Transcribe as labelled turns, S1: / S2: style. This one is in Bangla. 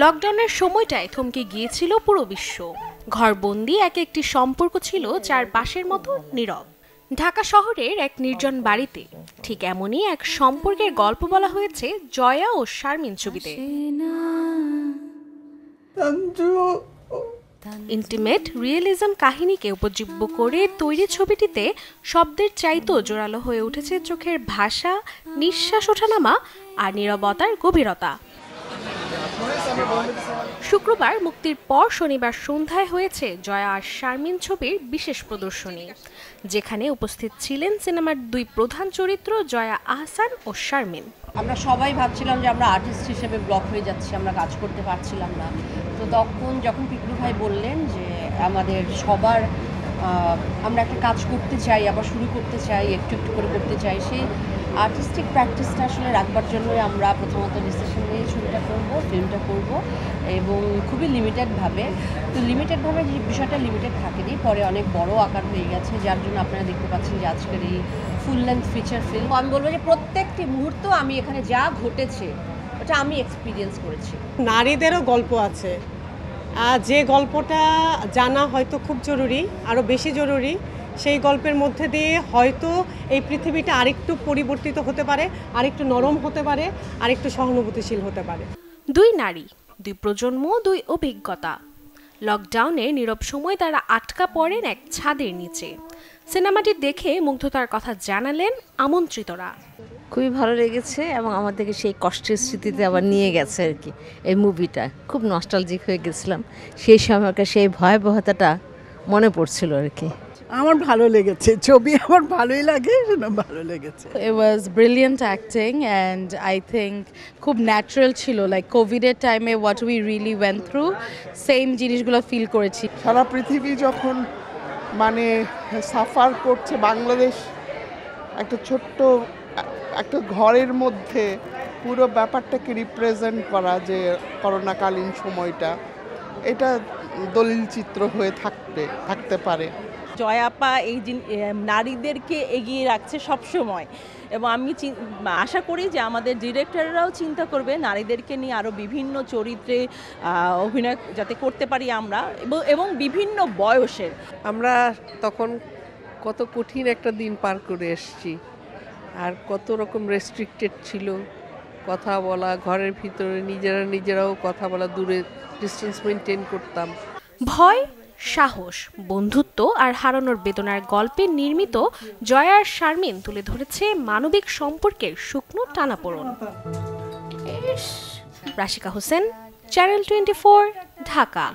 S1: লকডাউনের সময়টায় থমকে গিয়েছিল পুরো বিশ্ব। ঘরবন্দি এক একটি সম্পর্ক ছিল চারপাশের মতো নীরব। ঢাকা শহরের এক নির্জন বাড়িতে ঠিক এমনই এক সম্পর্কের গল্প বলা হয়েছে জয়া ও শারমিন ছবিতে। ইন্টিমেট রিয়েলিজম কাহিনীকে উপজীব্য করে তৈরি ছবিটিতে শব্দের চাইতেও জোরালো হয়ে উঠেছে চোখের ভাষা, নিঃশ্বাস ওঠানামা আর নীরবতার গভীরতা। শুক্রবার মুক্তির পর শনিবার সন্ধ্যায় হয়েছে জয়া আর শারমিন ছবির বিশেষ প্রদর্শনী, যেখানে উপস্থিত ছিলেন সিনেমার দুই প্রধান চরিত্র জয়া আহসান ও শারমিন।
S2: আমরা সবাই ভাবছিলাম যে আমরা আর্টিস্ট হিসেবে ব্লক হয়ে যাচ্ছি, আমরা কাজ করতে পারছিলাম না। তো যখন পিকলু ভাই বললেন যে আমাদের সবার আমরা একটা কাজ করতে চাই, আবার শুরু করতে চাই, একটু একটু করে করতে চাই, সেই আর্টিস্টিক প্র্যাকটিসটা আসলে রাখবার জন্যই আমরা প্রথমত ডিসিশন নিয়ে ছবিটা করবো, ফিল্মটা করব, এবং খুবই লিমিটেডভাবে। তো লিমিটেডভাবে যে বিষয়টা লিমিটেড থাকেনি, পরে অনেক বড় আকার হয়ে গেছে, যার জন্য আপনারা দেখতে পাচ্ছেন যে আজকের এই ফুল লেন্থ ফিচার ফিল্ম। আমি বলবো যে প্রত্যেকটি মুহূর্ত আমি এখানে যা ঘটেছে ওটা আমি এক্সপিরিয়েন্স করেছি।
S3: নারীদেরও গল্প আছে, যে গল্পটা জানা হয়তো খুব জরুরি, আরও বেশি জরুরি। সেই গল্পের মধ্যে দিয়ে হয়তো এই পৃথিবীটা আরেকটু পরিবর্তিত হতে পারে, আরেকটু নরম হতে পারে, আরেকটু সহানুভূতিশীল হতে পারে।
S1: দুই নারী, দুই প্রজন্ম, দুই অভিজ্ঞতা। লকডাউনের নীরব সময় তারা আটকা পড়েন এক ছাদের নিচে। সিনেমাটি দেখে মুগ্ধতার কথা জানালেন আমন্ত্রিতরা।
S4: খুবই ভালো লেগেছে এবং আমাদেরকে সেই কষ্টের স্মৃতিতে আবার নিয়ে গেছে আর কি। এই মুভিটা খুব নস্টালজিক হয়ে গেছিলাম, সেই সময়কার সেই ভয়াবহতাটা মনে পড়ছিল আর কি।
S5: আমার ভালো লেগেছে, ছবি আমার ভালোই লাগে, ভালো লেগেছে।
S6: It was brilliant acting and I think খুব ন্যাচারাল ছিল, লাইক কোভিডের টাইমে what we really went through same জিনিসগুলো ফিল করেছি।
S5: সারা পৃথিবী যখন মানে সাফার করছে, বাংলাদেশ একটা ছোট্ট একটা ঘরের মধ্যে পুরো ব্যাপারটাকে রিপ্রেজেন্ট করা, যে করোনাকালীন সময়টা, এটা দলিল চিত্র হয়ে থাকতে পারে।
S7: জয়াপা এই নারীদেরকে এগিয়ে রাখছে সব সময়, এবং আমি আশা করি যে আমাদের ডিরেক্টররাও চিন্তা করবে নারীদেরকে নিয়ে আরও বিভিন্ন চরিত্রে অভিনয় যাতে করতে পারি আমরা, এবং বিভিন্ন বয়সের।
S8: আমরা তখন কত কঠিন একটা দিন পার করে এসেছি, আর কত রকম রেস্ট্রিক্টেড ছিল কথা বলা, ঘরের ভিতরে নিজেরাও কথা বলা, দূরে ডিস্টেন্স মেনটেন করতাম।
S1: ভয়, সাহস, বন্ধুত্ব আর হারানোর বেদনার গল্পে নির্মিত জয়া আর শারমিন তুলে ধরেছে মানবিক সম্পর্কের শুকনো টানাপোড়েন। রাশিকা হোসেন, চ্যানেল 24, ঢাকা।